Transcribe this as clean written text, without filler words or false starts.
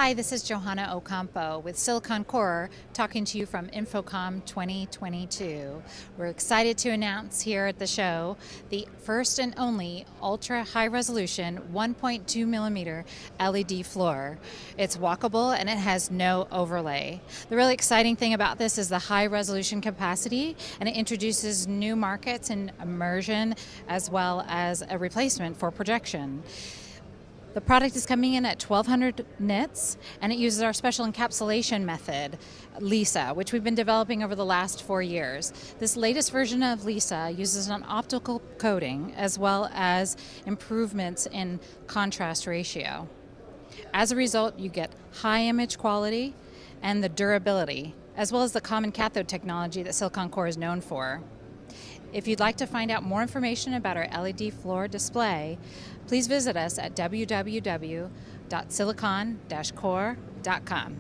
Hi, this is Johanna Ocampo with SiliconCore talking to you from Infocomm 2022. We're excited to announce here at the show the first and only ultra high resolution 1.2 millimeter LED floor. It's walkable and it has no overlay. The really exciting thing about this is the high resolution capacity, and it introduces new markets in immersion as well as a replacement for projection. The product is coming in at 1200 nits, and it uses our special encapsulation method, LISA, which we've been developing over the last 4 years. This latest version of LISA uses an optical coating as well as improvements in contrast ratio. As a result, you get high image quality and the durability, as well as the CommonCathode Technology that SiliconCore is known for. If you'd like to find out more information about our LED floor display, please visit us at www.silicon-core.com.